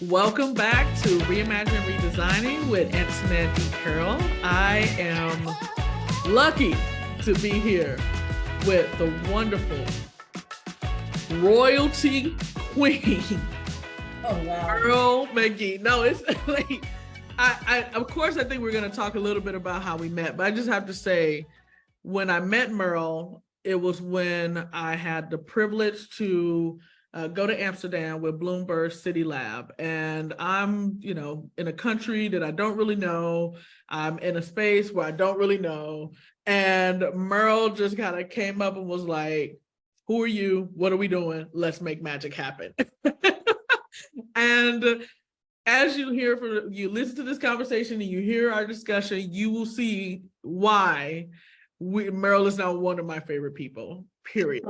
Welcome back to Reimagining Redesigning with Antionette D. Carroll. I am lucky to be here with the wonderful royalty queen, Merle McGee. No, it's like, of course, I think we're going to talk a little bit about how we met, but I just have to say, when I met Merle, it was when I had the privilege to go to Amsterdam with Bloomberg City Lab. And I'm, in a country that I don't really know. I'm in a space where I don't really know. And Merle just kind of came up and was like, who are you? What are we doing? Let's make magic happen. And as you listen to this conversation and you hear our discussion, you will see why Merle is now one of my favorite people, period.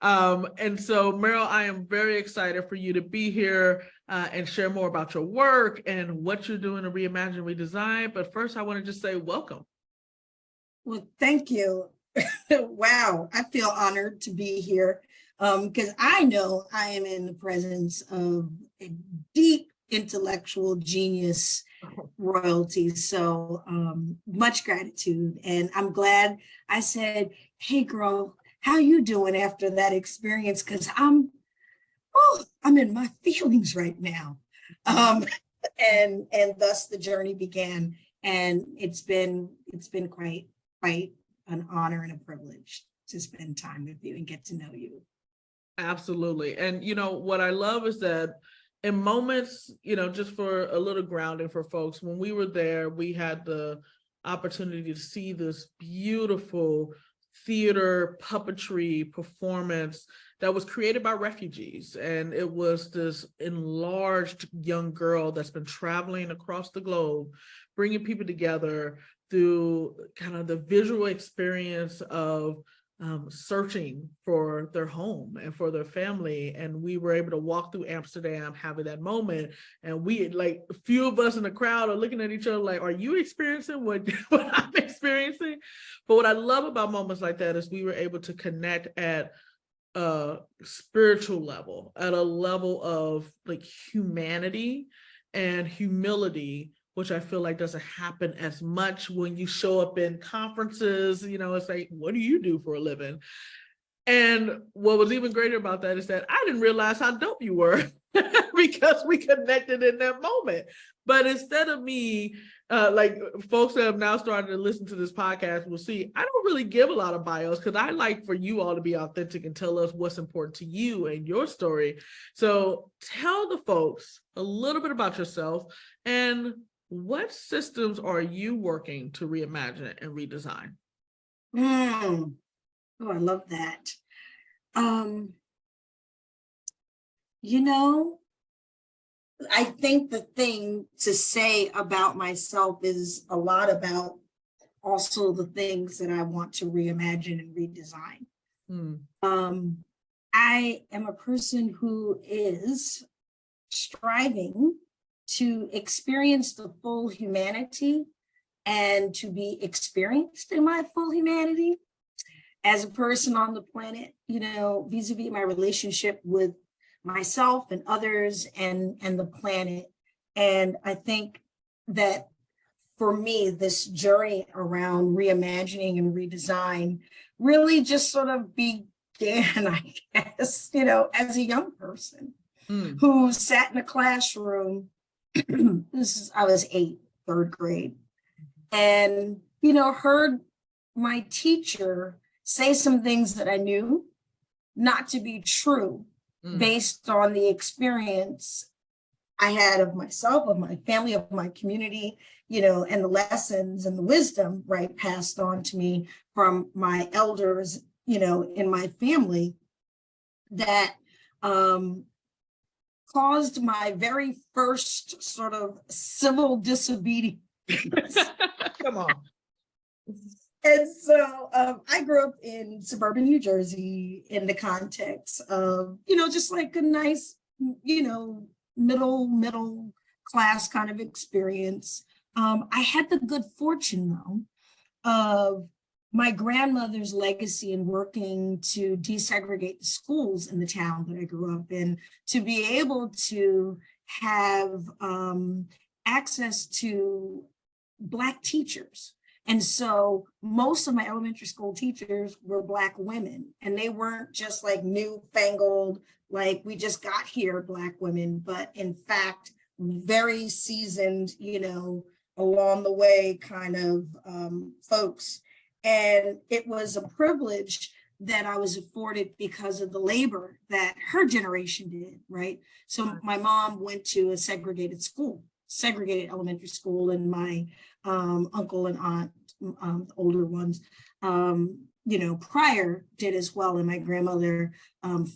And so, Merle, I am very excited for you to be here and share more about your work and what you're doing to reimagine, redesign. But first, I want to just say welcome. Well, thank you. Wow, I feel honored to be here because I know I am in the presence of a deep intellectual genius royalty. So much gratitude. And I'm glad I said, hey, girl, how you doing after that experience? Because I'm in my feelings right now. And thus the journey began. And it's been quite an honor and a privilege to spend time with you and get to know you. Absolutely. And what I love is that in moments, just for a little grounding for folks, when we were there, we had the opportunity to see this beautiful theater puppetry performance that was created by refugees. And it was this enlarged young girl that's been traveling across the globe, bringing people together through kind of the visual experience of searching for their home and for their family. And we were able to walk through Amsterdam having that moment. And we, like, a few of us in the crowd are looking at each other like, are you experiencing what I'm experiencing? But what I love about moments like that is we were able to connect at a spiritual level, at a level of like humanity and humility, which I feel like doesn't happen as much when you show up in conferences. It's like, what do you do for a living? And what was even greater about that is that I didn't realize how dope you were because we connected in that moment. But instead of me, like folks that have now started to listen to this podcast will see, I don't really give a lot of bios because I like for you all to be authentic and tell us what's important to you and your story. So tell the folks a little bit about yourself and what systems are you working to reimagine and redesign? Oh, I love that. I think the thing to say about myself is a lot about also the things that I want to reimagine and redesign. I am a person who is striving to experience the full humanity and to be experienced in my full humanity as a person on the planet, vis-a-vis my relationship with myself and others and the planet. And I think that for me, this journey around reimagining and redesign really just sort of began, I guess, as a young person who sat in a classroom. I was 8, 3rd grade, and, heard my teacher say some things that I knew not to be true based on the experience I had of myself, of my family, of my community, and the lessons and the wisdom, right, passed on to me from my elders, in my family that caused my very first sort of civil disobedience. Come on. And so I grew up in suburban New Jersey in the context of, just like a nice, middle class kind of experience. I had the good fortune, though, of my grandmother's legacy in working to desegregate the schools in the town that I grew up in, to be able to have access to Black teachers. And so most of my elementary school teachers were Black women, and they weren't just like newfangled, like we just got here Black women, but in fact, very seasoned, along the way kind of folks. And it was a privilege that I was afforded because of the labor that her generation did, right? So my mom went to a segregated elementary school, and my uncle and aunt, older ones, prior did as well. And my grandmother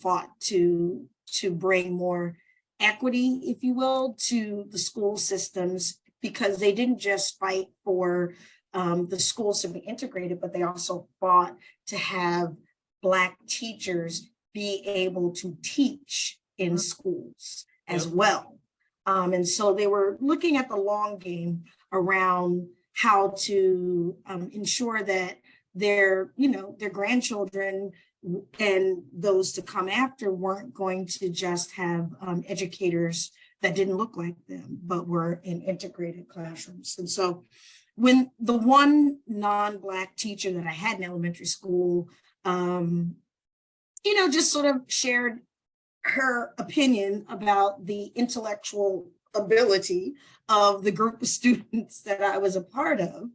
fought to bring more equity, if you will, to the school systems, because they didn't just fight for the schools to be integrated, but they also fought to have Black teachers be able to teach in schools as well. And so they were looking at the long game around how to ensure that their grandchildren and those to come after weren't going to just have educators that didn't look like them, but were in integrated classrooms. And so when the one non-Black teacher that I had in elementary school, just sort of shared her opinion about the intellectual ability of the group of students that I was a part of,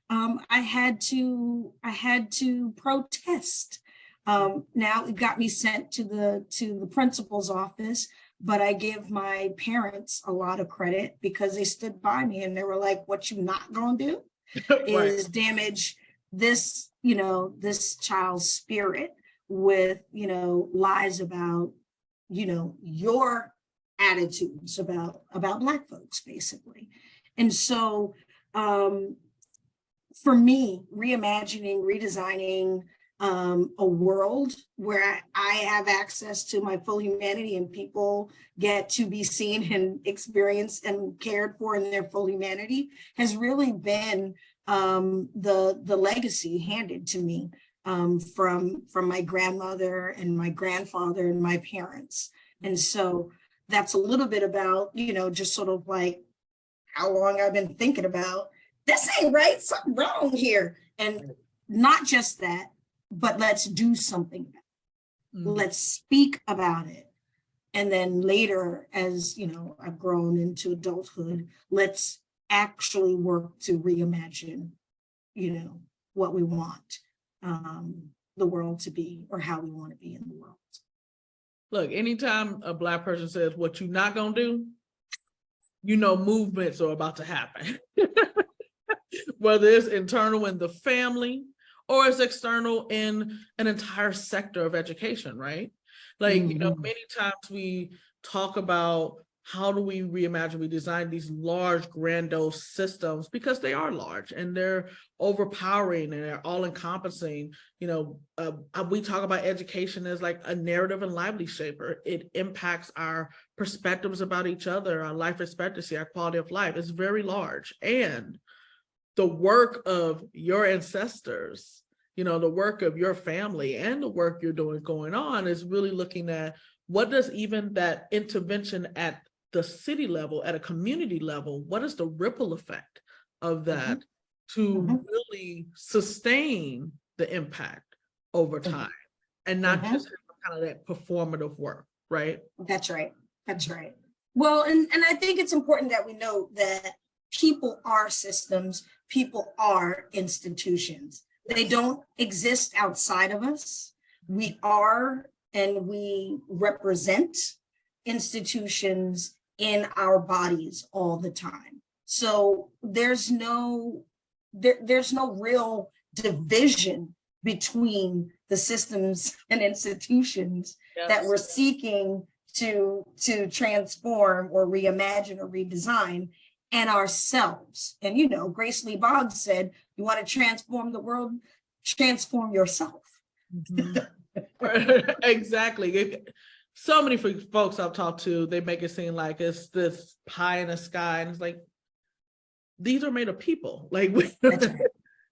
I had to protest. Now it got me sent to the principal's office, but I give my parents a lot of credit because they stood by me and they were like, "What you not gonna do is damage this, this child's spirit with, lies about, your attitudes about Black folks, basically." And so for me, reimagining, redesigning a world where I have access to my full humanity and people get to be seen and experienced and cared for in their full humanity has really been the legacy handed to me from my grandmother and my grandfather and my parents. And so that's a little bit about, just sort of like how long I've been thinking about this ain't right, something wrong here. And not just that, but let's do something about it. Mm-hmm. Let's speak about it. And then later, as I've grown into adulthood, let's actually work to reimagine, what we want the world to be, or how we want to be in the world. Look, anytime a Black person says what you not gonna do, movements are about to happen. Whether it's internal in the family or it's external in an entire sector of education, right? Like, many times we talk about how do we reimagine, we design these large, grandiose systems because they are large and they're overpowering and they're all encompassing. We talk about education as like a narrative and lively shaper. It impacts our perspectives about each other, our life expectancy, our quality of life. It's very large. And the work of your ancestors, the work of your family and the work you're doing going on is really looking at what does even that intervention at the city level, at a community level, what is the ripple effect of that to really sustain the impact over time and not just kind of that performative work, right? That's right. That's right. Well, and I think it's important that we know that people are systems, people are institutions. They don't exist outside of us. We are and we represent institutions in our bodies all the time. So there's no real division between the systems and institutions that we're seeking to transform or reimagine or redesign, and ourselves. And Grace Lee Boggs said, you want to transform the world, transform yourself. Exactly. So many folks I've talked to, they make it seem like it's this pie in the sky, and it's like, these are made of people. Like,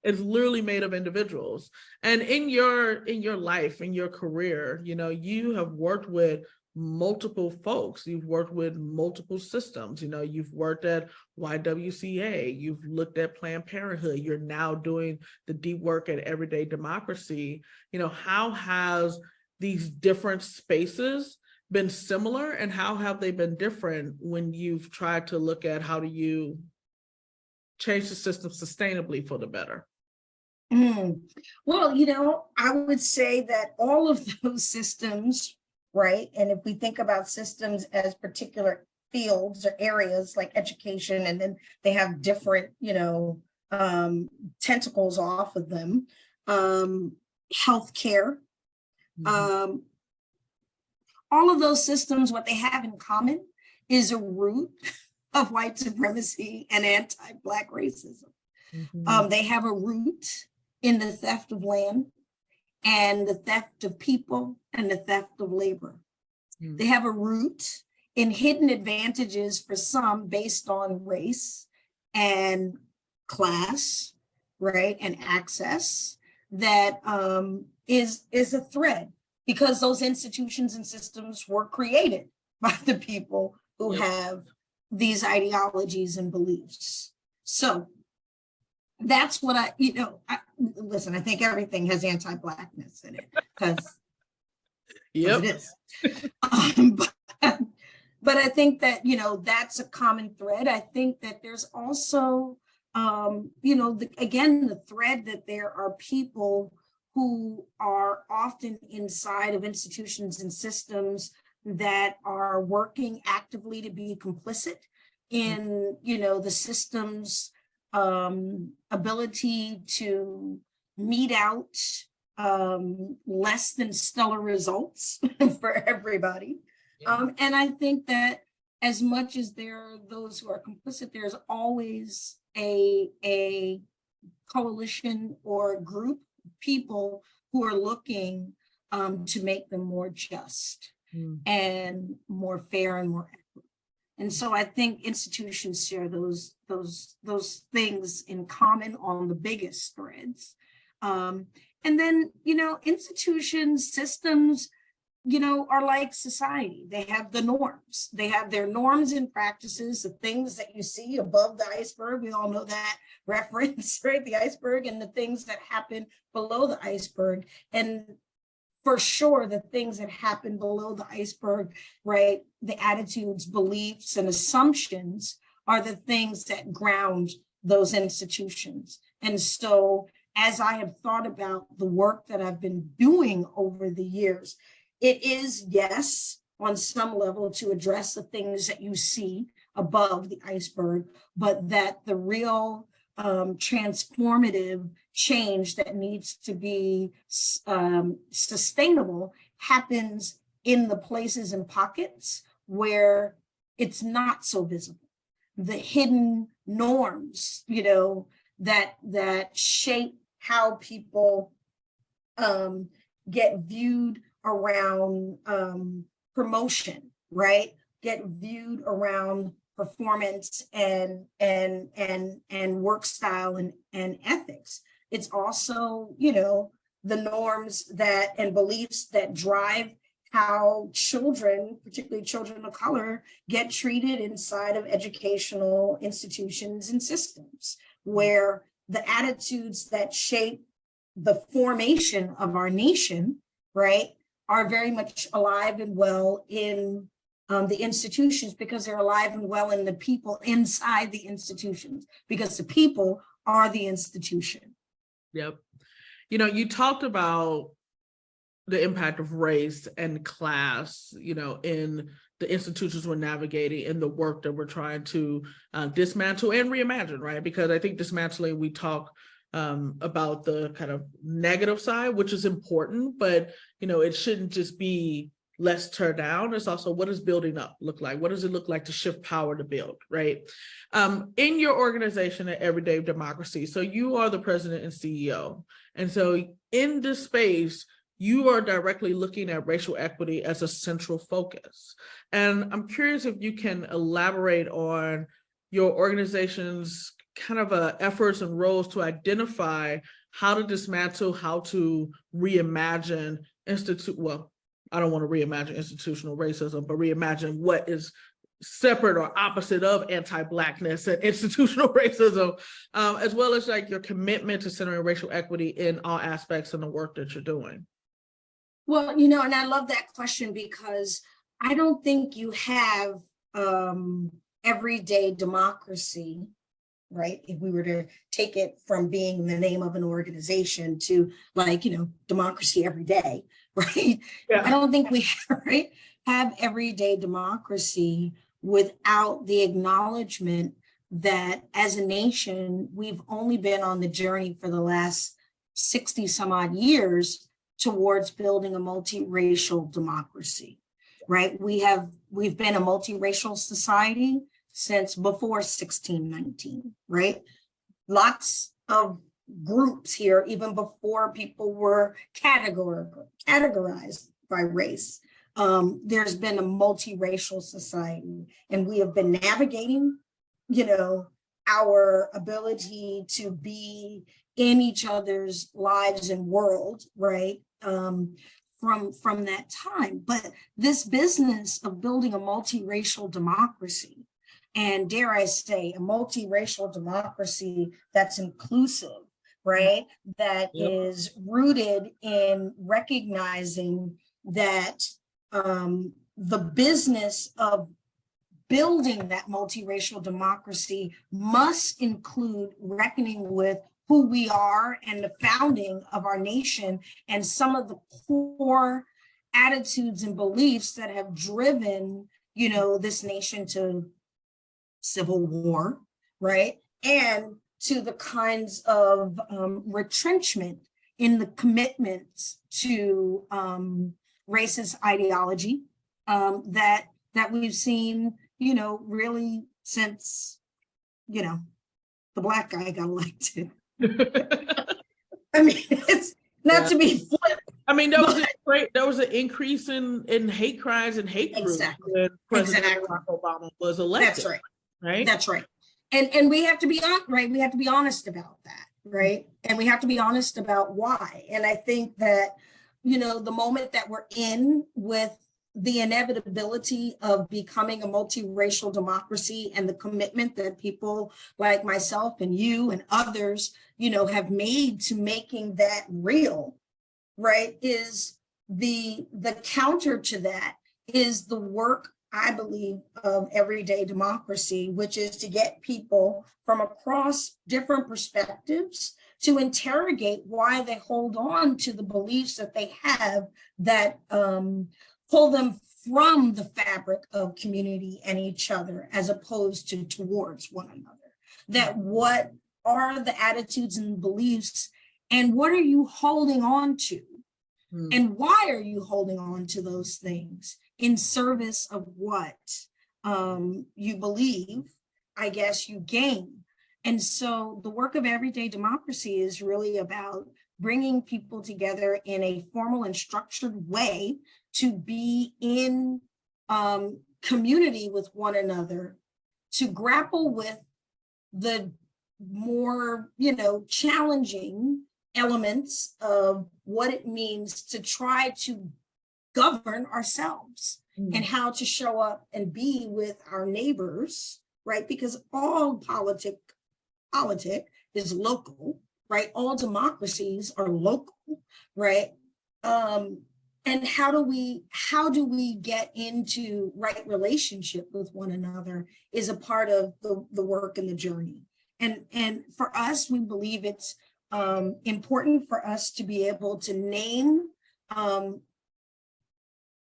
it's literally made of individuals. And in your life, in your career, you have worked with multiple folks. You've worked with multiple systems. You've worked at YWCA, you've looked at Planned Parenthood, you're now doing the deep work at Everyday Democracy. How has these different spaces been similar, and how have they been different when you've tried to look at how do you change the system sustainably for the better? Well, I would say that all of those systems, right? And if we think about systems as particular fields or areas like education, and then they have different, tentacles off of them, healthcare, all of those systems, what they have in common is a root of white supremacy and anti-Black racism. They have a root in the theft of land and the theft of people and the theft of labor. They have a root in hidden advantages for some based on race and class, right, and access that is a thread, because those institutions and systems were created by the people who have these ideologies and beliefs. So that's what listen, I think everything has anti-Blackness in it, because it is. But I think that, that's a common thread. I think that there's also, again, the thread that there are people who are often inside of institutions and systems that are working actively to be complicit in, the system's ability to mete out less than stellar results for everybody. And I think that as much as there are those who are complicit, there's always a coalition or group of people who are looking to make them more just and more fair and more equitable. And so I think institutions share those things in common on the biggest threads. And then, institutions, systems, are like society. They have the norms. They have their norms and practices, the things that you see above the iceberg. We all know that reference, right? The iceberg, and the things that happen below the iceberg. And for sure, the things that happen below the iceberg, right? The attitudes, beliefs, and assumptions are the things that ground those institutions. And so as I have thought about the work that I've been doing over the years, it is, yes, on some level to address the things that you see above the iceberg, but that the real transformative change that needs to be sustainable happens in the places and pockets where it's not so visible. The hidden norms, that shape how people get viewed around promotion, right? Get viewed around performance and work style and ethics. It's also, the norms that and beliefs that drive how children, particularly children of color, get treated inside of educational institutions and systems, where the attitudes that shape the formation of our nation, right, are very much alive and well in the institutions, because they're alive and well in the people inside the institutions, because the people are the institution. Yep. You talked about the impact of race and class, in the institutions we're navigating, in the work that we're trying to dismantle and reimagine, right? Because I think dismantling, we talk about the kind of negative side, which is important, but it shouldn't just be let's tear down. It's also, what does building up look like? What does it look like to shift power to build, right? In your organization at Everyday Democracy, so you are the president and CEO, and so in this space, you are directly looking at racial equity as a central focus. And I'm curious if you can elaborate on your organization's kind of efforts and roles to identify how to dismantle, how to reimagine I don't want to reimagine institutional racism, but reimagine what is separate or opposite of anti-Blackness and institutional racism, as well as like your commitment to centering racial equity in all aspects in the work that you're doing. Well, you know, and I love that question because I don't think you have everyday democracy, right? If we were to take it from being the name of an organization to like, you know, democracy every day, right? Yeah. I don't think we have everyday democracy without the acknowledgement that as a nation, we've only been on the journey for the last 60 some odd years towards building a multiracial democracy, right? We've been a multiracial society since before 1619, right? Lots of groups here, even before people were categorized by race. There's been a multiracial society, and we have been navigating, you know, our ability to be in each other's lives and world, right? From that time. But this business of building a multiracial democracy, and dare I say, a multiracial democracy that's inclusive, right? That is rooted in recognizing that the business of building that multiracial democracy must include reckoning with who we are and the founding of our nation and some of the core attitudes and beliefs that have driven, you know, this nation to civil war, right? And to the kinds of retrenchment in the commitments to racist ideology that we've seen, you know, really since, you know, the Black guy got elected. I mean, it's not to be flip. I mean, there was an increase in hate crimes and hate groups when President Barack Obama was elected. That's right. Right. That's right. And we have to be right. We have to be honest about that, right? And we have to be honest about why. And I think that, you know, the moment that we're in with the inevitability of becoming a multiracial democracy and the commitment that people like myself and you and others, you know, have made to making that real, right, is the counter to that is the work, I believe, of everyday democracy, which is to get people from across different perspectives to interrogate why they hold on to the beliefs that they have that pull them from the fabric of community and each other as opposed to towards one another. That what are the attitudes and beliefs and what are you holding on to? And why are you holding on to those things in service of what you believe, I guess, you gain? And so the work of everyday democracy is really about bringing people together in a formal and structured way to be in community with one another, to grapple with the more, you know, challenging elements of what it means to try to govern ourselves and how to show up and be with our neighbors, right? Because all politic is local, right? All democracies are local, right? And how do we get into right relationship with one another is a part of the work and the journey. And for us, we believe it's important for us to be able to name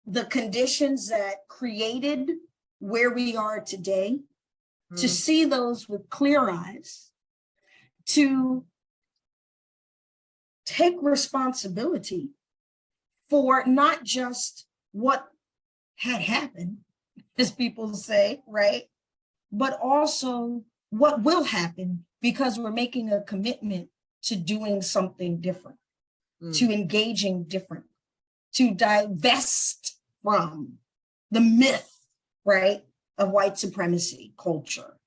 the conditions that created where we are today, to see those with clear eyes, to take responsibility for not just what had happened, as people say, right? But also what will happen, because we're making a commitment to doing something different, to engaging different, to divest from the myth, right, of white supremacy culture,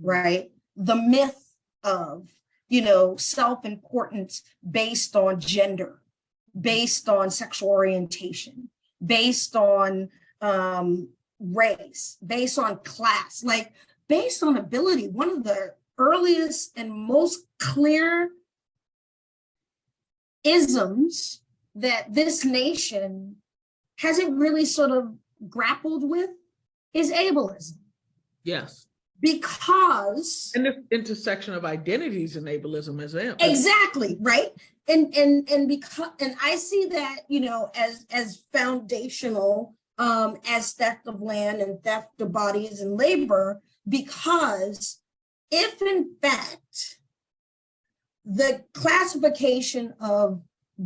right? The myth of, you know, self-importance based on gender, based on sexual orientation, based on race, based on class, like based on ability. One of the earliest and most clear isms that this nation hasn't really sort of grappled with is ableism. Yes. Because and the intersection of identities and ableism as well. Exactly, right? And because I see that, as foundational as theft of land and theft of bodies and labor, because if in fact the classification of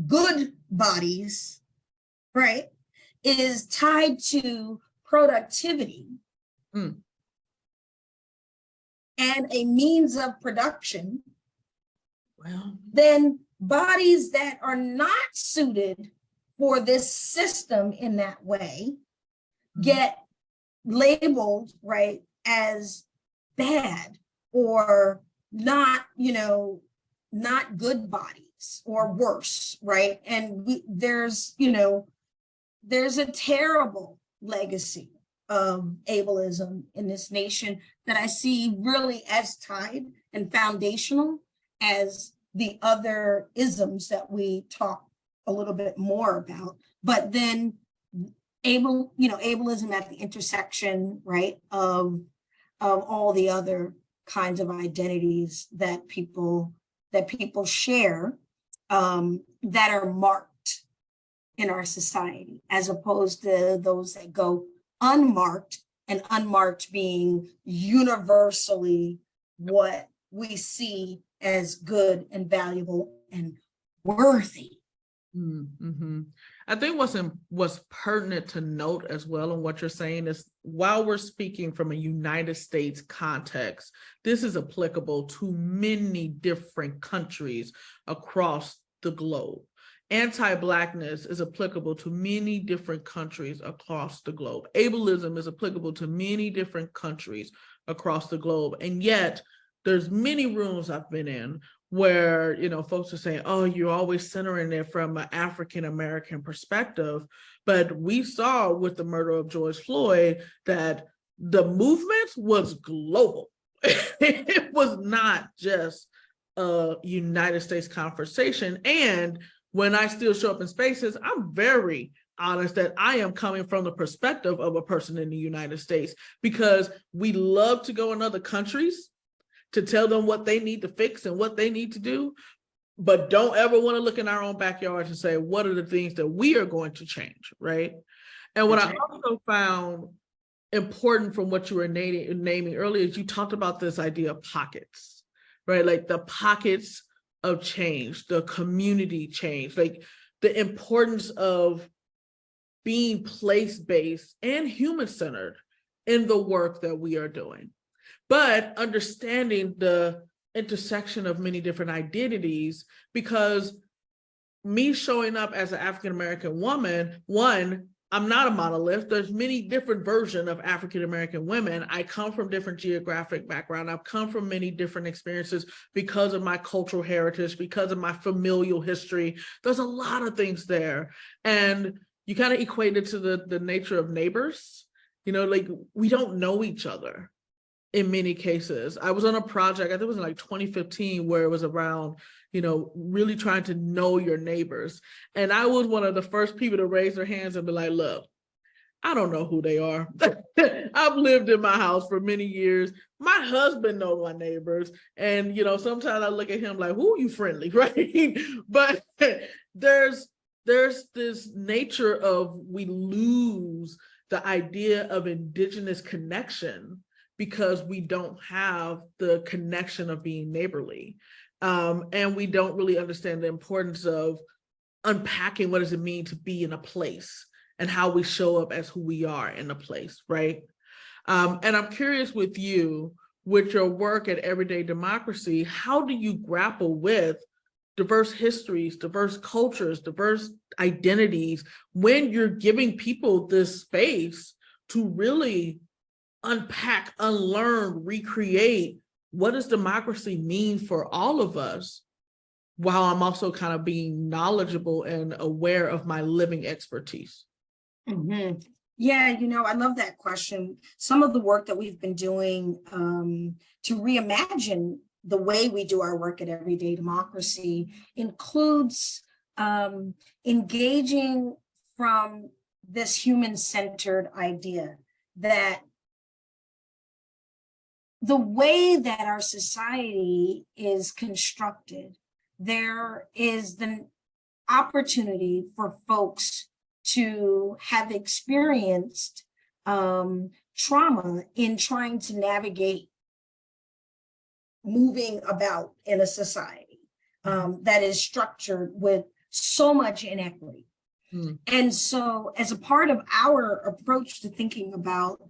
good bodies, right, is tied to productivity and a means of production, well, then bodies that are not suited for this system in that way get labeled, right, as bad or not, not good bodies or worse, right? And there's a terrible legacy of ableism in this nation that I see really as tied and foundational as the other isms that we talk a little bit more about. But then ableism at the intersection, right, of all the other kinds of identities that people share that are marked in our society, as opposed to those that go unmarked, and unmarked being universally what we see as good and valuable and worthy. Mm-hmm. I think what's pertinent to note as well in what you're saying is, while we're speaking from a United States context, this is applicable to many different countries across the globe. Anti-Blackness is applicable to many different countries across the globe. Ableism is applicable to many different countries across the globe. And yet there's many rooms I've been in where, folks are saying, oh, you're always centering it from an African-American perspective. But we saw with the murder of George Floyd that the movement was global. It was not just a United States conversation. And when I still show up in spaces, I'm very honest that I am coming from the perspective of a person in the United States, because we love to go in other countries to tell them what they need to fix and what they need to do, but don't ever want to look in our own backyard and say, what are the things that we are going to change, right? And what I also found important from what you were naming earlier is you talked about this idea of pockets, right? Like the pockets of change, the community change, like the importance of being place-based and human-centered in the work that we are doing. But understanding the intersection of many different identities, because me showing up as an African-American woman, one, I'm not a monolith. There's many different versions of African-American women. I come from different geographic background. I've come from many different experiences because of my cultural heritage, because of my familial history. There's a lot of things there. And you kind of equate it to the nature of neighbors. Like we don't know each other in many cases. I was on a project, I think it was in like 2015, where it was around, really trying to know your neighbors. And I was one of the first people to raise their hands and be like, look, I don't know who they are. I've lived in my house for many years. My husband knows my neighbors. And, sometimes I look at him like, who are you friendly, right? But there's this nature of, we lose the idea of indigenous connection because we don't have the connection of being neighborly. And we don't really understand the importance of unpacking what does it mean to be in a place and how we show up as who we are in a place, right? And I'm curious with you, with your work at Everyday Democracy, how do you grapple with diverse histories, diverse cultures, diverse identities, when you're giving people this space to really unpack, unlearn, recreate, what does democracy mean for all of us, while I'm also kind of being knowledgeable and aware of my living expertise? Mhm. Yeah, I love that question. Some of the work that we've been doing to reimagine the way we do our work at Everyday Democracy includes engaging from this human-centered idea that the way that our society is constructed, there is the opportunity for folks to have experienced trauma in trying to navigate moving about in a society that is structured with so much inequity. And so as a part of our approach to thinking about,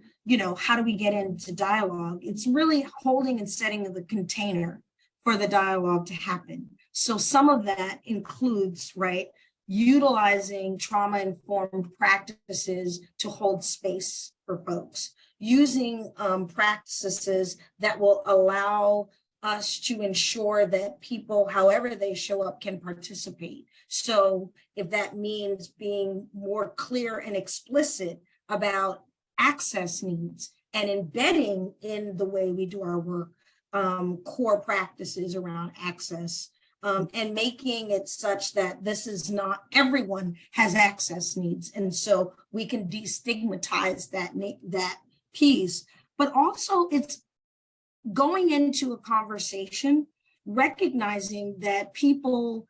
how do we get into dialogue, it's really holding and setting the container for the dialogue to happen. So some of that includes, right, utilizing trauma-informed practices to hold space for folks, using practices that will allow us to ensure that people, however they show up, can participate. So if that means being more clear and explicit about access needs and embedding in the way we do our work, core practices around access, and making it such that this is not everyone has access needs. And so we can destigmatize that piece, but also it's going into a conversation, recognizing that people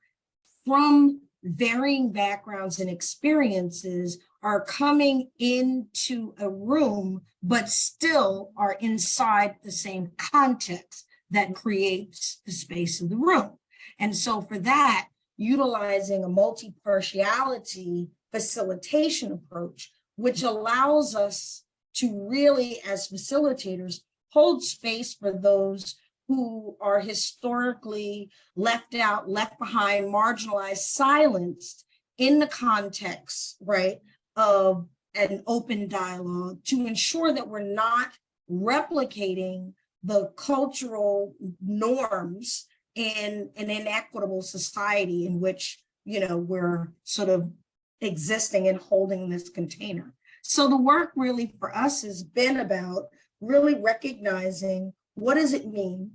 from varying backgrounds and experiences are coming into a room, but still are inside the same context that creates the space of the room. And so for that, utilizing a multi-partiality facilitation approach, which allows us to really, as facilitators, hold space for those who are historically left out, left behind, marginalized, silenced in the context, right, of an open dialogue, to ensure that we're not replicating the cultural norms in an inequitable society in which, we're sort of existing and holding this container. So the work really for us has been about really recognizing what does it mean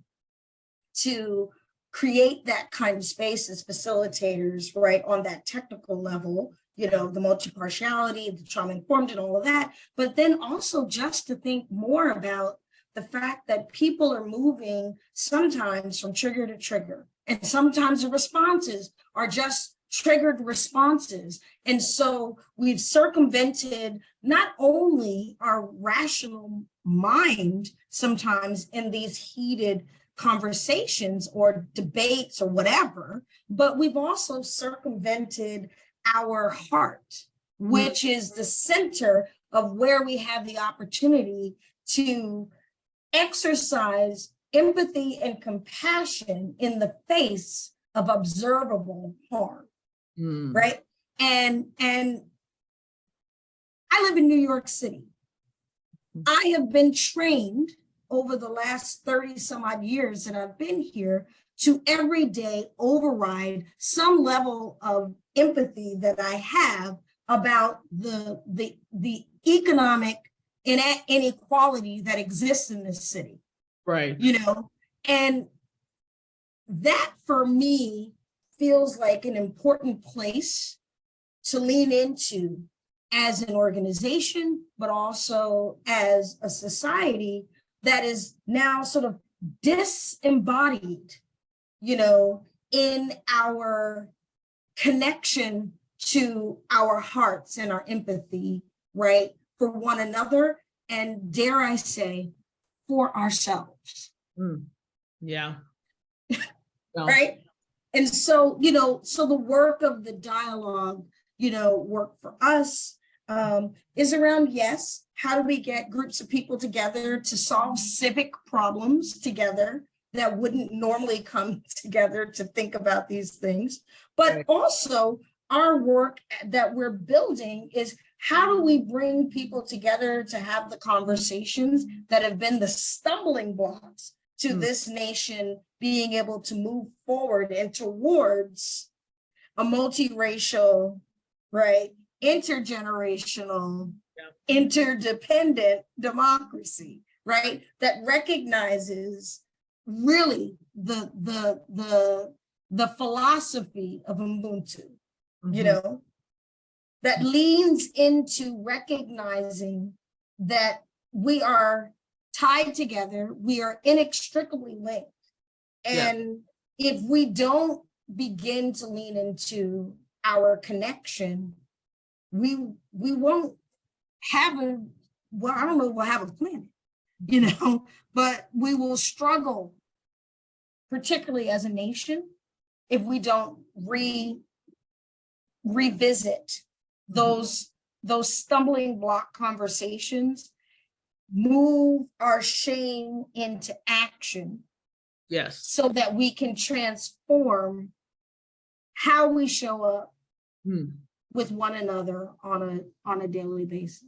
to create that kind of space as facilitators, right, on that technical level, the multi-partiality, the trauma-informed and all of that, but then also just to think more about the fact that people are moving sometimes from trigger to trigger, and sometimes the responses are just triggered responses. And so we've circumvented not only our rational mind sometimes in these heated conversations or debates or whatever, but we've also circumvented our heart, which is the center of where we have the opportunity to exercise empathy and compassion in the face of observable harm. Right. And I live in New York City. I have been trained over the last 30 some odd years that I've been here to every day override some level of empathy that I have about the economic inequality that exists in this city. Right. And that for me feels like an important place to lean into as an organization, but also as a society that is now sort of disembodied, in our connection to our hearts and our empathy, right, for one another, and dare I say, for ourselves. Yeah. Right. And so, so the work of the dialogue, work for us is around, yes, how do we get groups of people together to solve civic problems together that wouldn't normally come together to think about these things, but also our work that we're building is how do we bring people together to have the conversations that have been the stumbling blocks to this nation being able to move forward and towards a multiracial, right, intergenerational, interdependent democracy, right? That recognizes really the philosophy of Ubuntu, you know, that leans into recognizing that we are tied together, we are inextricably linked. And if we don't begin to lean into our connection, we won't have I don't know if we'll have a planet, you know, but we will struggle, particularly as a nation, if we don't revisit those stumbling block conversations, move our shame into action. Yes. So that we can transform how we show up with one another on a daily basis.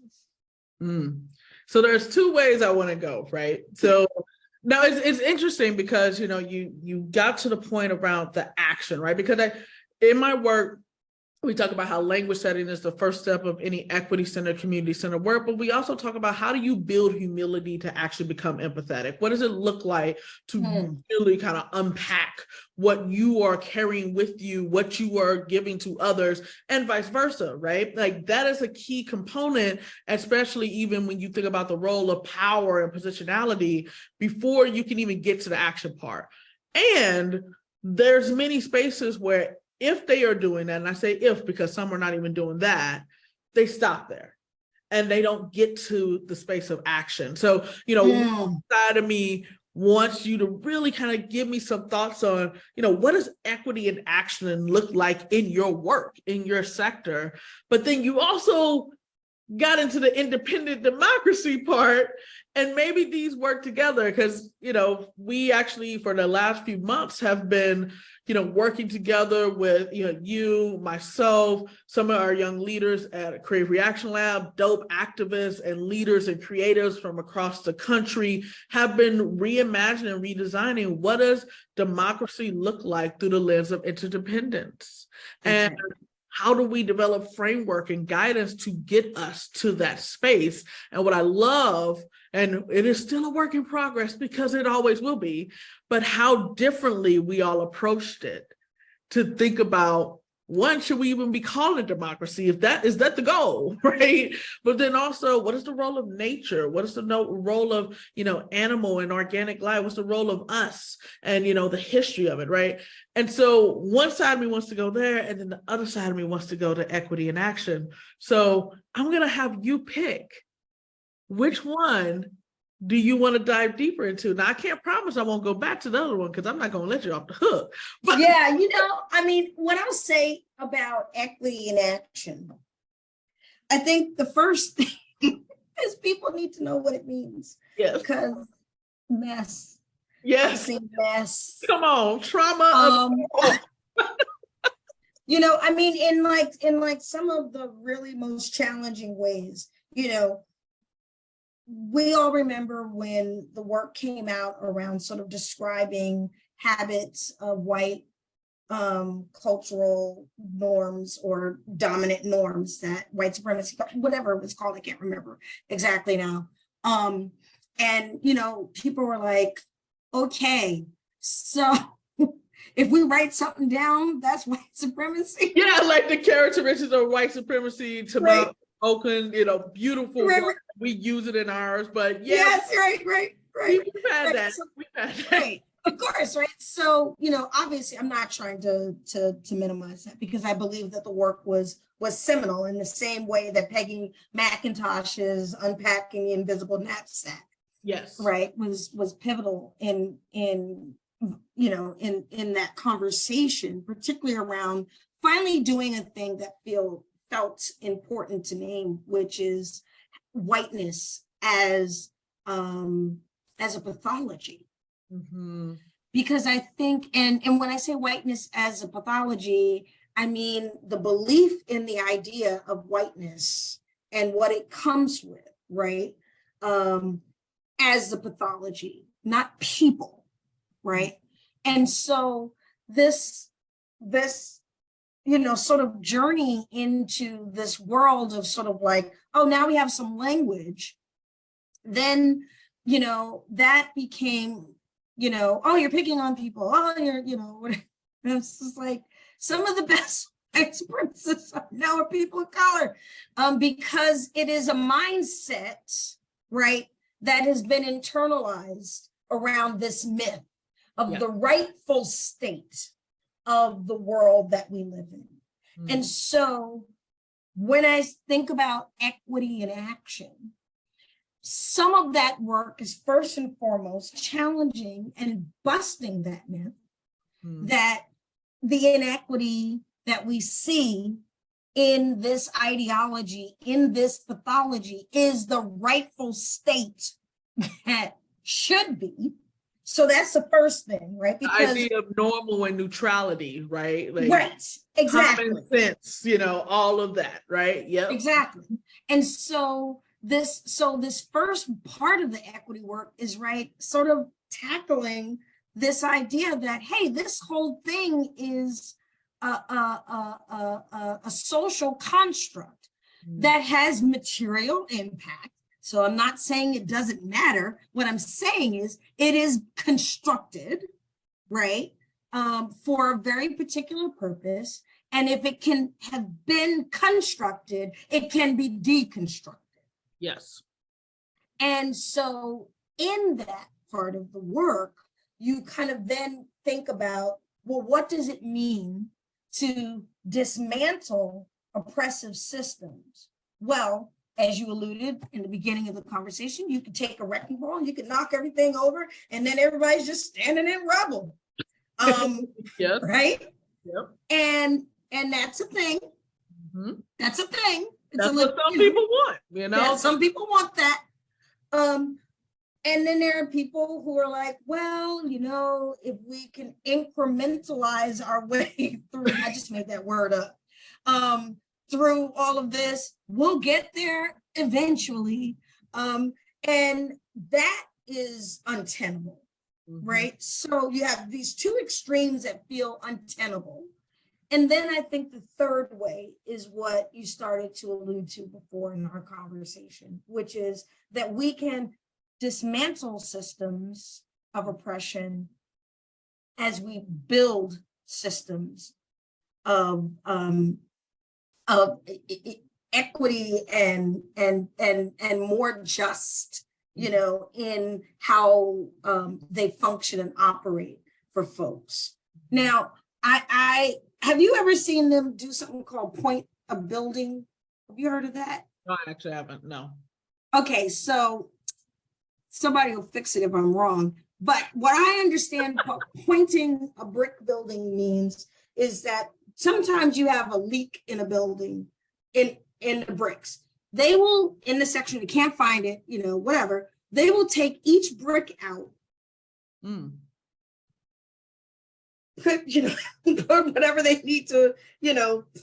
So there's two ways I want to go, right? So now it's interesting because, you know, you got to the point around the action, right? Because in my work, we talk about how language setting is the first step of any equity-centered, community-centered work, but we also talk about how do you build humility to actually become empathetic? What does it look like to really kind of unpack what you are carrying with you, what you are giving to others, and vice versa, right? Like that is a key component, especially even when you think about the role of power and positionality before you can even get to the action part. And there's many spaces where if they are doing that, and I say if because some are not even doing that, they stop there and they don't get to the space of action. So, you know, one side of me wants you to really kind of give me some thoughts on, you know, what does equity and action look like in your work, in your sector? But then you also got into the independent democracy part, and maybe these work together because, you know, we actually for the last few months have been, you know, working together with, you know, you, myself, some of our young leaders at Creative Reaction Lab, dope activists and leaders and creators from across the country have been reimagining, redesigning what does democracy look like through the lens of interdependence. And how do we develop framework and guidance to get us to that space? And what I love, and it is still a work in progress because it always will be, but how differently we all approached it to think about, one, should we even be calling it democracy? Is that the goal, right? But then also, what is the role of nature? What is the role of, you know, animal and organic life? What's the role of us and, you know, the history of it, right? And so one side of me wants to go there, and then the other side of me wants to go to equity and action. So I'm going to have you pick which one do you want to dive deeper into? Now, I can't promise I won't go back to the other one because I'm not going to let you off the hook. But yeah, you know, I mean, what I'll say about equity in action, I think the first thing is people need to know what it means. Yes. Because mess. Yes. Mess. Come on, trauma. You know, I mean, in like some of the really most challenging ways, you know, we all remember when the work came out around sort of describing habits of white cultural norms or dominant norms, that white supremacy, whatever it was called, I can't remember exactly now. And, you know, people were like, okay, so if we write something down, that's white supremacy. Yeah, like the characteristics of white supremacy, to Oakland, you know, beautiful. Right. We use it in ours, but yeah. Yes, right. We've had that. So, we've had that. Right, of course, right. So, you know, obviously, I'm not trying to minimize that because I believe that the work was seminal in the same way that Peggy McIntosh's Unpacking the Invisible Knapsack, yes, right, was pivotal in you know, in that conversation, particularly around finally doing a thing that felt important to name, which is whiteness as a pathology. Because I think, and when I say whiteness as a pathology, I mean the belief in the idea of whiteness and what it comes with, right? As the pathology, not people, right? And so this sort of journey into this world of sort of like, oh, now we have some language, then, that became, oh, you're picking on people. Oh, you're, it's just like some of the best experts now are people of color, because it is a mindset, right, that has been internalized around this myth of the rightful state of the world that we live in. Mm-hmm. And so when I think about equity in action, some of that work is first and foremost challenging and busting that myth that the inequity that we see in this ideology, in this pathology, is the rightful state that should be. So that's the first thing, right? Because the idea of normal and neutrality, right? Like, right, exactly. Common sense, all of that, right? Yep. Exactly. And so this first part of the equity work is, right, sort of tackling this idea that, hey, this whole thing is a social construct that has material impact. So I'm not saying it doesn't matter. What I'm saying is it is constructed, right, for a very particular purpose. And if it can have been constructed, it can be deconstructed. Yes. And so in that part of the work, you kind of then think about, well, what does it mean to dismantle oppressive systems? Well, as you alluded in the beginning of the conversation, you could take a wrecking ball and you could knock everything over, and then everybody's just standing in rubble. Yep. Right? Yep. And that's a thing. Mm-hmm. That's a thing. That's what some people want, Yeah, some people want that. And then there are people who are like, well, if we can incrementalize our way through, I just made that word up, through all of this, we'll get there eventually. And that is untenable, right? So you have these two extremes that feel untenable. And then I think the third way is what you started to allude to before in our conversation, which is that we can dismantle systems of oppression as we build systems of equity and more just, in how they function and operate for folks. Now, I have you ever seen them do something called point a building? Have you heard of that? No, I actually haven't. No. Okay, so somebody will fix it if I'm wrong. But what I understand what pointing a brick building means is that sometimes you have a leak in a building in the bricks. They will, in the section, you can't find it, whatever, they will take each brick out. Put, put whatever they need to,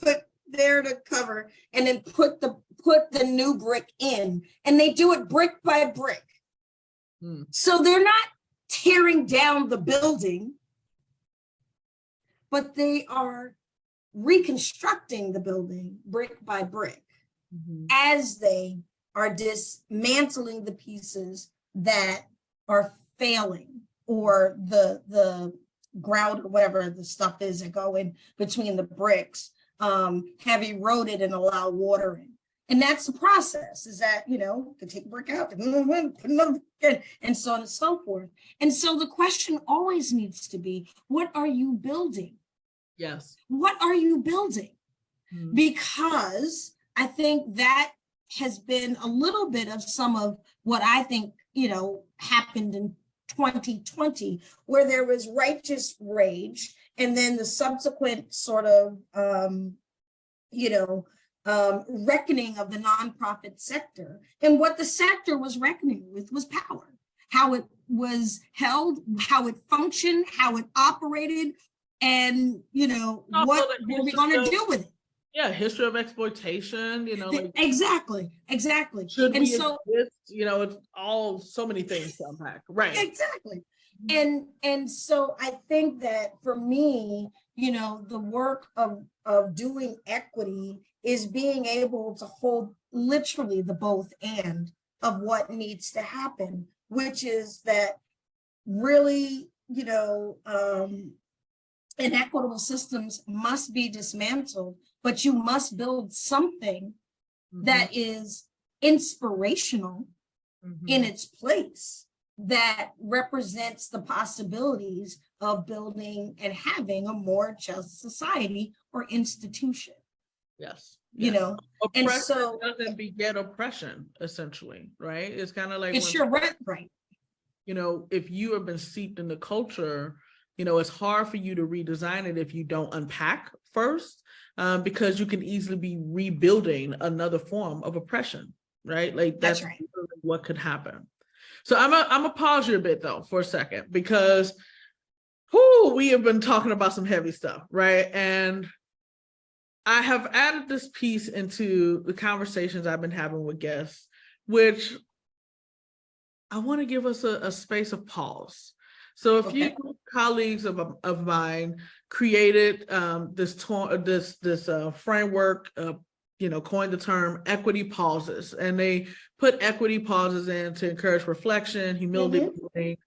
put there to cover, and then put the new brick in. And they do it brick by brick. So they're not tearing down the building, but they are reconstructing the building brick by brick as they are dismantling the pieces that are failing, or the grout or whatever the stuff is that go in between the bricks have eroded and allow water in. And that's the process, is that, to take a brick out, put another brick in, and so on and so forth. And so the question always needs to be, what are you building? Yes. What are you building? Because I think that has been a little bit of some of what I think, happened in 2020, where there was righteous rage, and then the subsequent sort of, reckoning of the nonprofit sector. And what the sector was reckoning with was power, how it was held, how it functioned, how it operated, and, what were we going to do with it? Yeah, history of exploitation, Exactly. Should and we so exist? It's all so many things to unpack, right? Exactly. And so I think that for me, the work of of doing equity is being able to hold literally the both and of what needs to happen, which is that really, inequitable systems must be dismantled, but you must build something that is inspirational in its place, that represents the possibilities of building and having a more just society or institution. Yes. Oppression and so doesn't beget oppression, essentially, right? It's kind of like it's your right. If you have been steeped in the culture, it's hard for you to redesign it if you don't unpack first, because you can easily be rebuilding another form of oppression, right? Like that's right. What could happen. So I'm gonna pause you a bit though for a second, because we have been talking about some heavy stuff, right? And I have added this piece into the conversations I've been having with guests, which I want to give us a space of pause. So a few colleagues of mine created this framework, coined the term equity pauses, and they put equity pauses in to encourage reflection, humility,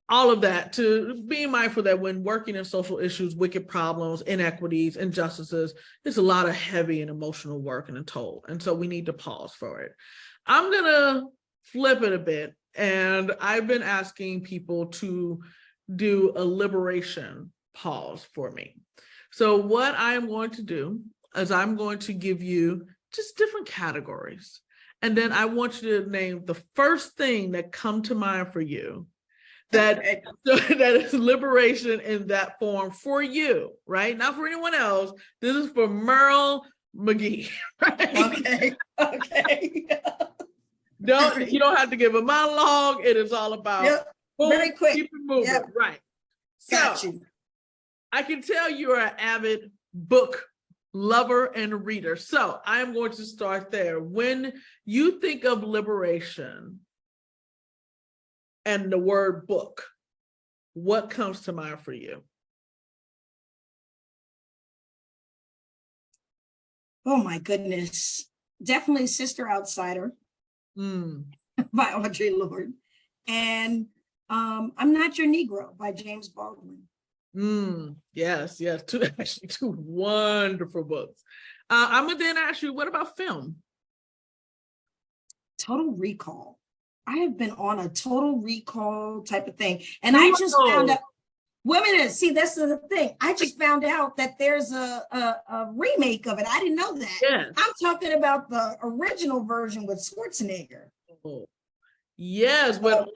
all of that, to be mindful that when working in social issues, wicked problems, inequities, injustices, there's a lot of heavy and emotional work and a toll. And so we need to pause for it. I'm gonna flip it a bit. And I've been asking people to do a liberation pause for me. So what I am going to do is I'm going to give you just different categories. And then I want you to name the first thing that come to mind for you that is liberation in that form for you, right? Not for anyone else. This is for Merle McGee, right? Okay. You don't have to give a monologue. It is all about very quick. Keep it moving. Right. So I can tell you're an avid book lover and reader. So I'm going to start there. When you think of liberation and the word book, what comes to mind for you? Oh my goodness. Definitely Sister Outsider. By Audre Lorde, and I'm Not Your Negro by James Baldwin. Yes, two wonderful books. I'm gonna then ask you, what about film? Total Recall. I have been on a Total Recall type of thing, and I just found out. Women, see, that's the thing. I just found out that there's a remake of it. I didn't know that. Yes. I'm talking about the original version with Schwarzenegger. Yes, but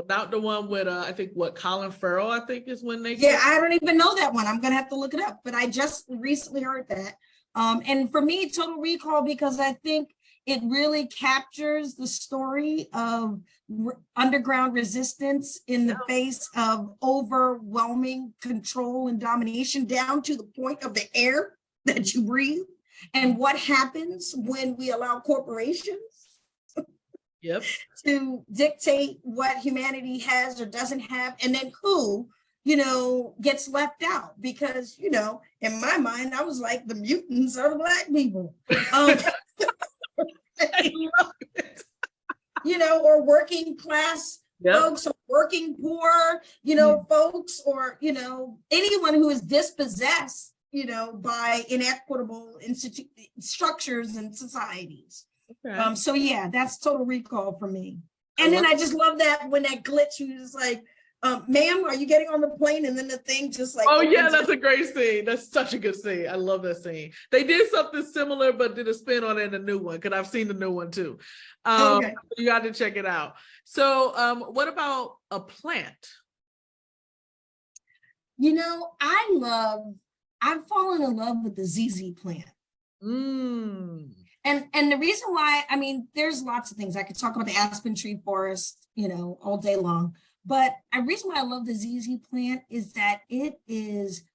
not the one with I think Colin Farrell, I think is when they. Yeah, I don't even know that one. I'm gonna have to look it up, but I just recently heard that. And for me, Total Recall, because I think it really captures the story of underground resistance in the face of overwhelming control and domination, down to the point of the air that you breathe, and what happens when we allow corporations to dictate what humanity has or doesn't have, and then who gets left out. Because in my mind, I was like, the mutants are the Black people. I love it. Or working class folks, or working poor, folks, or anyone who is dispossessed, by inequitable structures and societies. Okay. So yeah, that's Total Recall for me. And then I just love that when that glitch, you just like, ma'am, are you getting on the plane? And then the thing just like, that's a great scene. That's such a good scene. I love that scene. They did something similar, but did a spin on it in the new one, because I've seen the new one too. You got to check it out. So what about a plant? I've fallen in love with the ZZ plant. And the reason why, there's lots of things. I could talk about the aspen tree forest, all day long. But the reason why I love the ZZ plant is that it is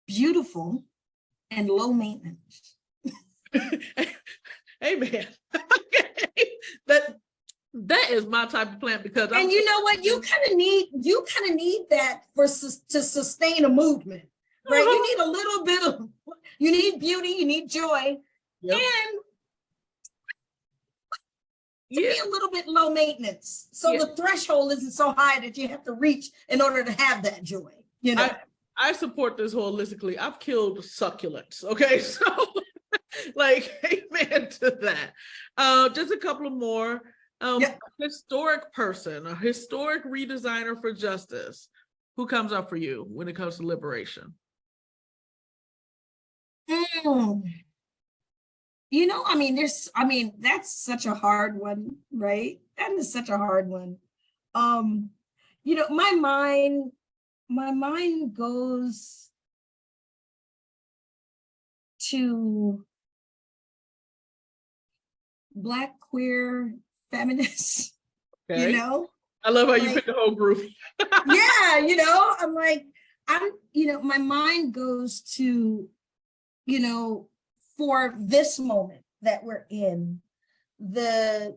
beautiful and low maintenance. Hey man, that is my type of plant, because you know what, you kind of need that to sustain a movement. right? You need a little bit of, you need beauty, you need joy, Yep. and to Yeah. be a little bit low maintenance. So Yeah. the threshold isn't so high that you have to reach in order to have that joy, you know? I support this holistically. I've killed succulents. Okay. So like, amen to that. Just a couple of more. Yep. A historic person, a historic redesigner for justice. Who comes up for you when it comes to liberation? You know, that's such a hard one, right? That is such a hard one. You know, my mind goes to Black queer feminists, Okay. you know? I love how you Like, pick the whole group. yeah, you know, you know, my mind goes to, you know, for this moment that we're in, the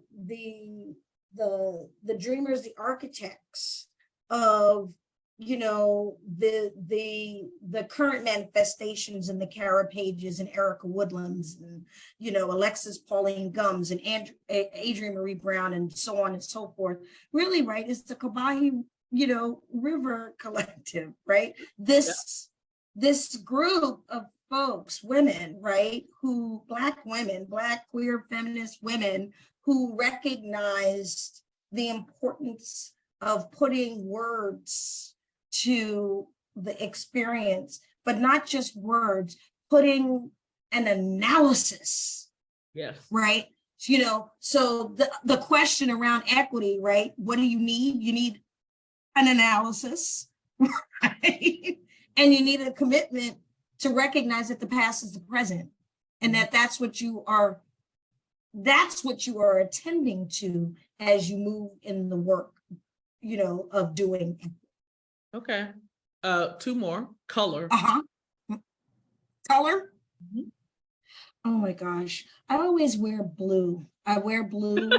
dreamers, the architects of, you know, the current manifestations in the Kara Pages and Erica Woodlands and, you know, Alexis Pauline Gumbs and Adrienne Marie Brown and so on and so forth. Really, right? It's the Combahee, you know, River Collective, right? This group of folks, women, right, who Black women, Black queer feminist women who recognized the importance of putting words to the experience, but not just words, putting an analysis. Yes. Right. You know, so the question around equity, right? What do you need? You need an analysis, right? And you need a commitment to recognize that the past is the present, and that's what you are attending to as you move in the work, you know, of doing. Okay. Two more. Color. Color. Oh my gosh, I always wear blue. I wear blue.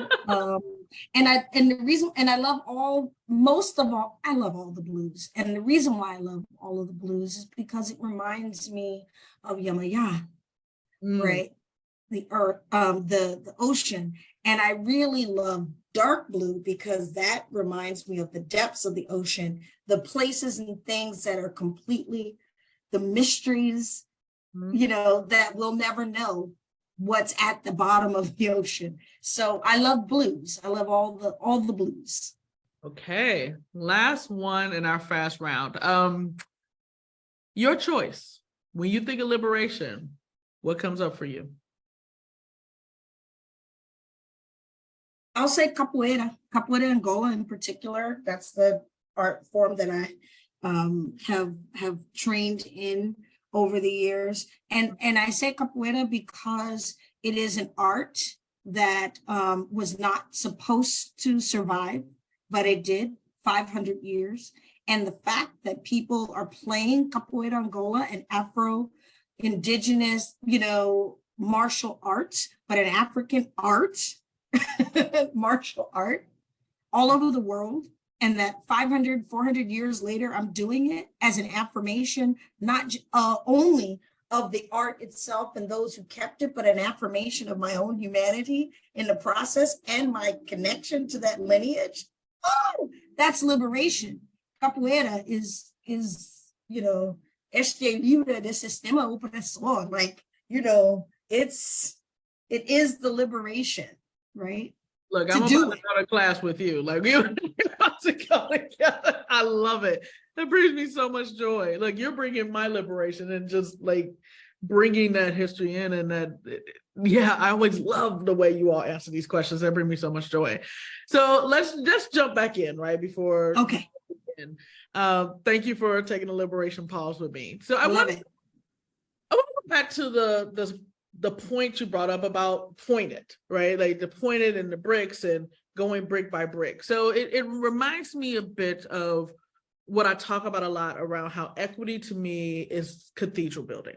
And I love I love all the blues. And the reason why I love all of the blues is because it reminds me of Yamaya, right? The earth, the ocean. And I really love dark blue because that reminds me of the depths of the ocean, the places and things that are completely the mysteries, you know, that we'll never know what's at the bottom of the ocean. So I love blues. I love all the blues. Okay. Last one in our fast round. Your choice. When you think of liberation, what comes up for you? I'll say capoeira Angola in particular. That's the art form that I have trained in over the years. And I say capoeira because it is an art that was not supposed to survive, but it did 500 years. And the fact that people are playing capoeira Angola, an Afro-Indigenous, you know, martial arts, but an African art, martial art all over the world. And that 400 years later, I'm doing it as an affirmation, not only of the art itself and those who kept it, but an affirmation of my own humanity in the process and my connection to that lineage. Oh, that's liberation. Capoeira is, you know, este libre de sistema opressor. Like, you know, it is the liberation, right? Look, I'm about to go to class with you. Like, we're about to go together. I love it. It brings me so much joy. Like, you're bringing my liberation and just like bringing that history in, and that, yeah, I always love the way you all answer these questions. That bring me so much joy. So let's just jump back in right before. Okay. Thank you for taking a liberation pause with me. So I want to go back to the point you brought up about pointed, right? Like the pointed and the bricks and going brick by brick. So it reminds me a bit of what I talk about a lot around how equity to me is cathedral building.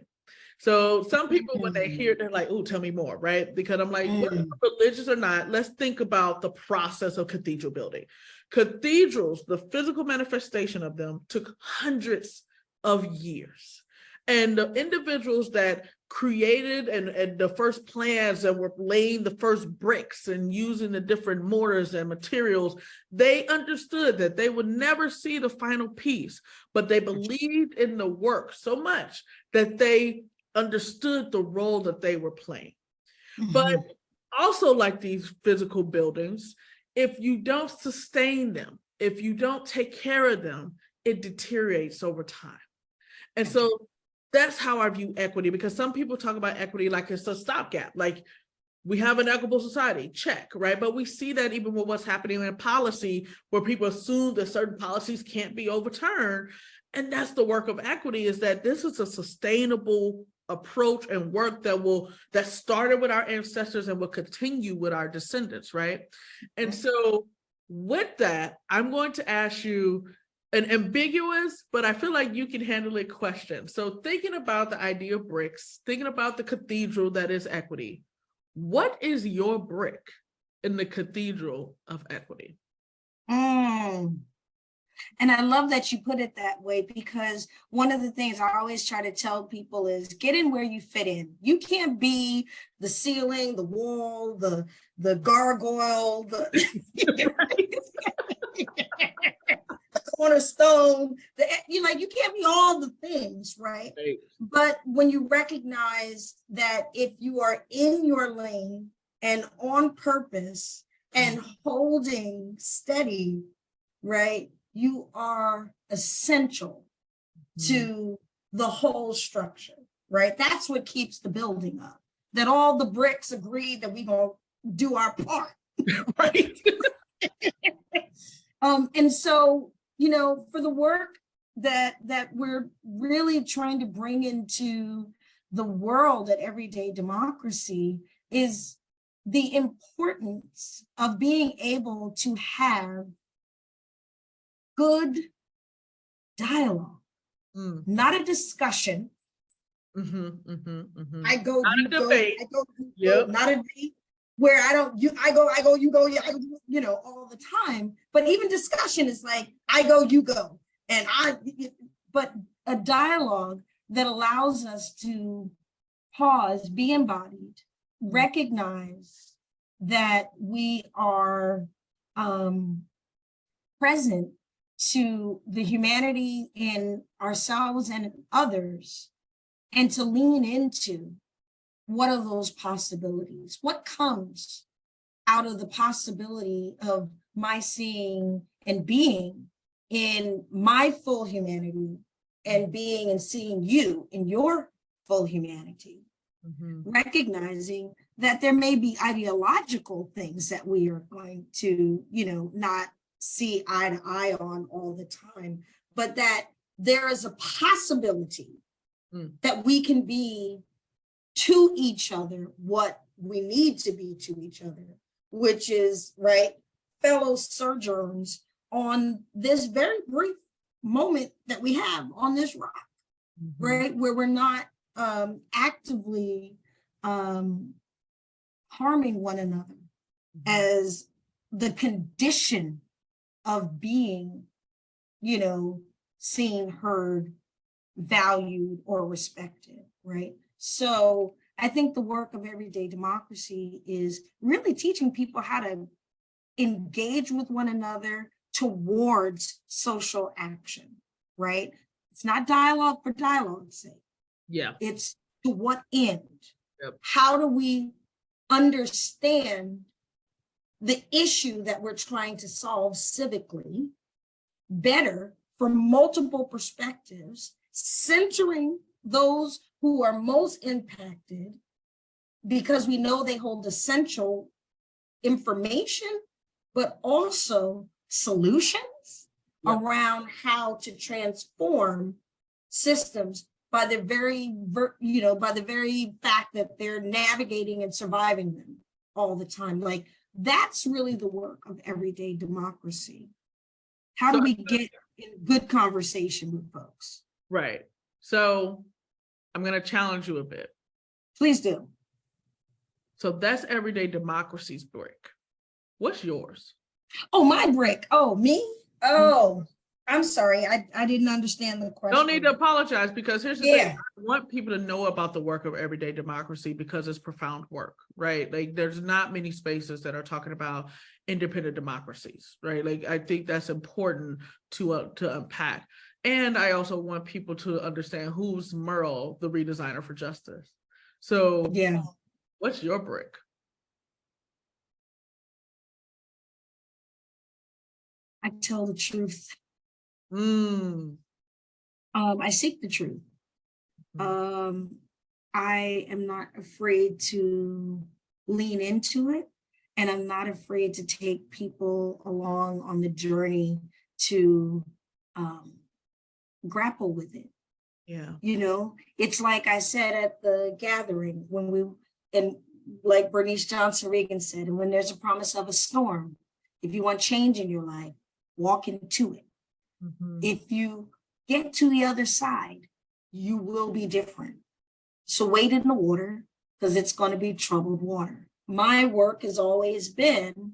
So some people, when they hear it, they're like, oh, tell me more, right? Because I'm like, whether religious or not, let's think about the process of cathedral building. Cathedrals, the physical manifestation of them took hundreds of years. And the individuals that created and the first plans that were laying the first bricks and using the different mortars and materials, they understood that they would never see the final piece, but they believed in the work so much that they understood the role that they were playing. But also, like these physical buildings, if you don't sustain them, if you don't take care of them, it deteriorates over time. And so that's how I view equity, because some people talk about equity like it's a stopgap, like we have an equitable society, check, right? But we see that even with what's happening in policy, where people assume that certain policies can't be overturned. And that's the work of equity, is that this is a sustainable approach and work that started with our ancestors and will continue with our descendants, right? And so with that, I'm going to ask you an ambiguous, but I feel like you can handle it question. So thinking about the idea of bricks, thinking about the cathedral that is equity, what is your brick in the cathedral of equity? And I love that you put it that way, because one of the things I always try to tell people is get in where you fit in. You can't be the ceiling, the wall, the gargoyle, the cornerstone. You can't be all the things, right? But when you recognize that if you are in your lane and on purpose and holding steady, right, you are essential to the whole structure, right? That's what keeps the building up, that all the bricks agree that we're going to do our part. Right. And so, for the work that we're really trying to bring into the world at Everyday Democracy is the importance of being able to have good dialogue, not a discussion. I go, not you go, debate. I go, you go, not a debate where I go, you go, yeah, all the time. But even discussion is like, I go, you go. But a dialogue that allows us to pause, be embodied, recognize that we are present to the humanity in ourselves and in others, and to lean into what are those possibilities? What comes out of the possibility of my seeing and being in my full humanity, and being and seeing you in your full humanity, recognizing that there may be ideological things that we are going to, not see eye to eye on all the time, but that there is a possibility that we can be to each other what we need to be to each other, which is, right, fellow sojourners on this very brief moment that we have on this rock, right, where we're not actively harming one another as the condition of being, seen, heard, valued, or respected, right? So I think the work of Everyday Democracy is really teaching people how to engage with one another towards social action, right? It's not dialogue for dialogue's sake. Yeah. It's to what end? Yep. How do we understand the issue that we're trying to solve civically better from multiple perspectives, centering those who are most impacted because we know they hold essential information, but also solutions around how to transform systems by the very, by the very fact that they're navigating and surviving them all the time. Like, that's really the work of Everyday Democracy. How do we get in good conversation with folks? Right. So I'm going to challenge you a bit. Please do. So that's Everyday Democracy's brick. What's yours? Oh, my brick. Oh, me? Oh, I'm sorry, I didn't understand the question. Don't need to apologize, because here's the thing. Yeah. I want people to know about the work of everyday democracy because it's profound work, right? Like there's not many spaces that are talking about independent democracies, right? Like I think that's important to unpack. And I also want people to understand who's Merle, the redesigner for justice. So Yeah. what's your brick? I tell the truth. Mm. I seek the truth. I am not afraid to lean into it, and I'm not afraid to take people along on the journey to grapple with it. Yeah. You know, it's like I said at the gathering when and like Bernice Johnson Reagan said, and when there's a promise of a storm, if you want change in your life, walk into it. Mm-hmm. If you get to the other side, you will be different. So wade in the water, because it's going to be troubled water. My work has always been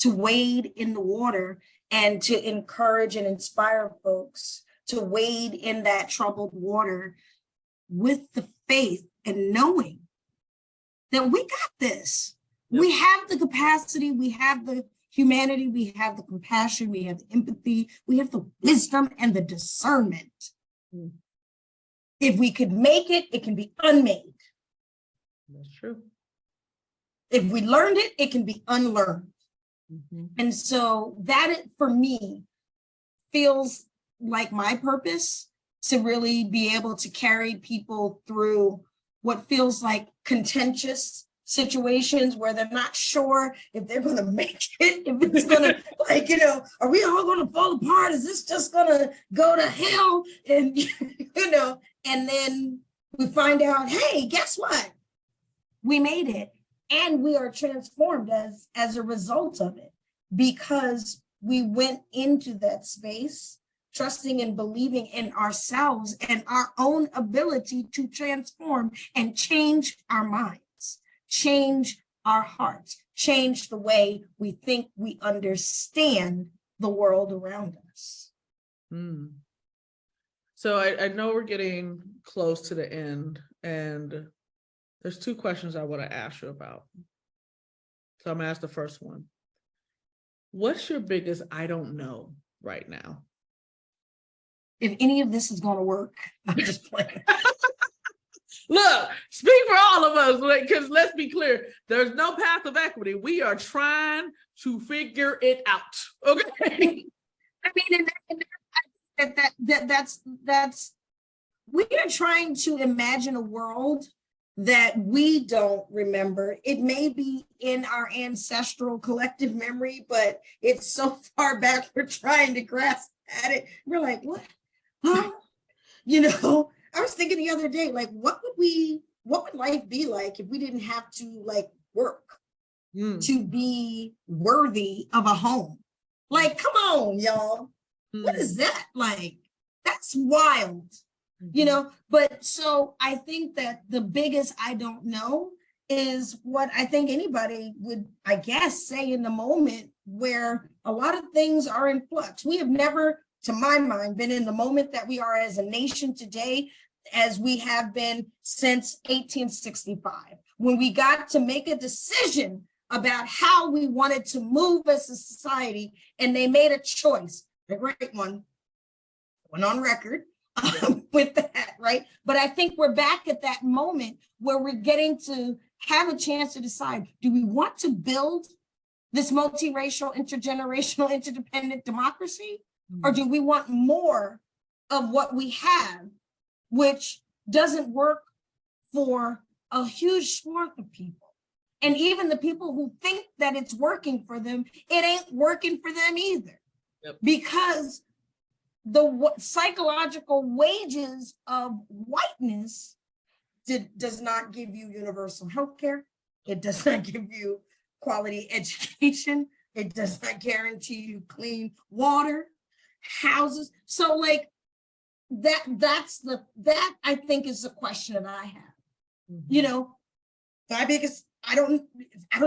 to wade in the water and to encourage and inspire folks to wade in that troubled water with the faith and knowing that we got this. Yep. We have the capacity, we have the humanity, we have the compassion, we have the empathy, we have the wisdom and the discernment. Mm. If we could make it, it can be unmade. That's true. If we learned it, it can be unlearned. Mm-hmm. And so that, for me, feels like my purpose, to really be able to carry people through what feels like contentious situations where they're not sure if they're going to make it, if it's going to, like, you know, are we all going to fall apart? Is this just going to go to hell? And, you know, and then we find out, hey, guess what? We made it, and we are transformed as a result of it, because we went into that space trusting and believing in ourselves and our own ability to transform and change our minds, change our hearts, change the way we think, we understand the world around us. Mm. So I know we're getting close to the end, and there's two questions I want to ask you about. So I'm gonna ask the first one. What's your biggest I don't know right now? If any of this is going to work, I'm just playing. Look, speak for all of us, because let's be clear, there's no path of equity. We are trying to figure it out. Okay. I mean, that's we are trying to imagine a world that we don't remember. It may be in our ancestral collective memory, but it's so far back we're trying to grasp at it. We're like, what? Huh? You know, I was thinking the other day, like, what would life be like if we didn't have to like work to be worthy of a home? Like, come on, y'all. What is that like? That's wild. You know, but so I think that the biggest I don't know is what I think anybody would, I guess, say in the moment, where a lot of things are in flux. We have never, to my mind, been in the moment that we are as a nation today as we have been since 1865, when we got to make a decision about how we wanted to move as a society, and they made a choice, a great one, went on record with that, right? But I think we're back at that moment where we're getting to have a chance to decide, do we want to build this multiracial, intergenerational, interdependent democracy? Or do we want more of what we have, which doesn't work for a huge swath of people? And even the people who think that it's working for them, it ain't working for them either. Yep. Because the psychological wages of whiteness does not give you universal health care. It does not give you quality education. It does not guarantee you clean water, houses. So like that I think is the question that I have. Mm-hmm. You know, my biggest, I don't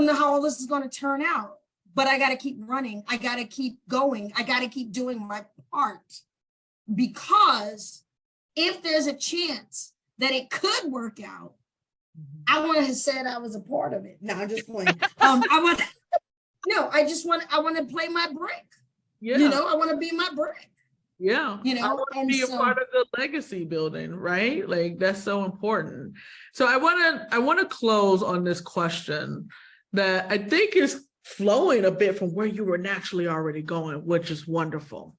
know how all this is going to turn out, but I got to keep running. I got to keep going. I got to keep doing my part, because if there's a chance that it could work out, I want to have said I was a part of it. No, I'm just playing. I want to play my brick. Yeah. You know, I want to be my brick. Yeah. You know, I want to be a part of the legacy building, right? Like that's so important. So I want to close on this question that I think is flowing a bit from where you were naturally already going, which is wonderful.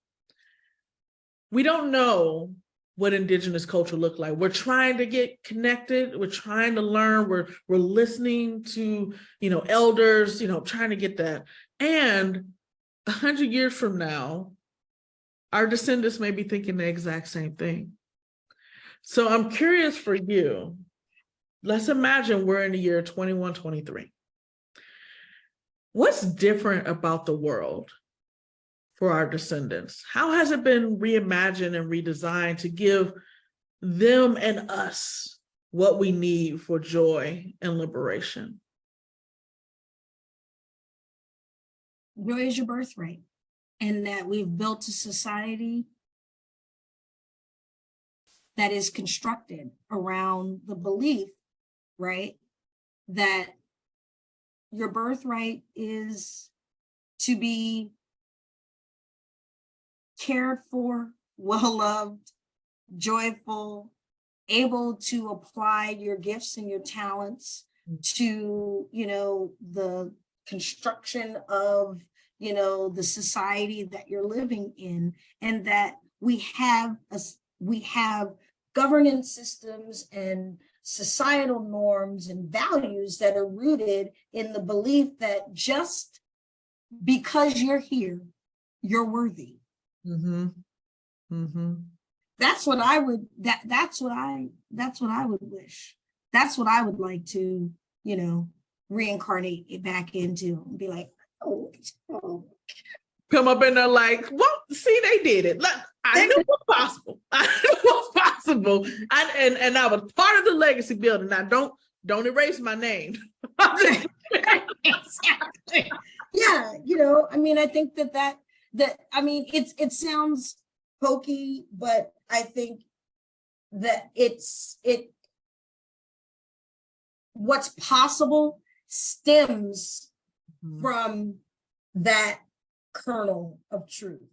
We don't know what Indigenous culture looked like. We're trying to get connected. We're trying to learn. We're listening to, elders, trying to get that. And 100 years from now, our descendants may be thinking the exact same thing. So I'm curious for you. Let's imagine we're in the year 2123. What's different about the world for our descendants? How has it been reimagined and redesigned to give them and us what we need for joy and liberation? Joy is your birthright, and that we've built a society that is constructed around the belief, right, that your birthright is to be cared for, well-loved, joyful, able to apply your gifts and your talents to, the construction of, the society that you're living in, and that we have governance systems and societal norms and values that are rooted in the belief that just because you're here, you're worthy. Mm-hmm. Mm-hmm. That's what I would wish. That's what I would like to, reincarnate it back into and be like, oh. Come up in there like, well, see, they did it. Look, I knew it was possible. I knew it was possible. And I was part of the legacy building. Now don't erase my name. Exactly. Yeah, I think that it sounds hokey, but I think that what's possible stems from that kernel of truth.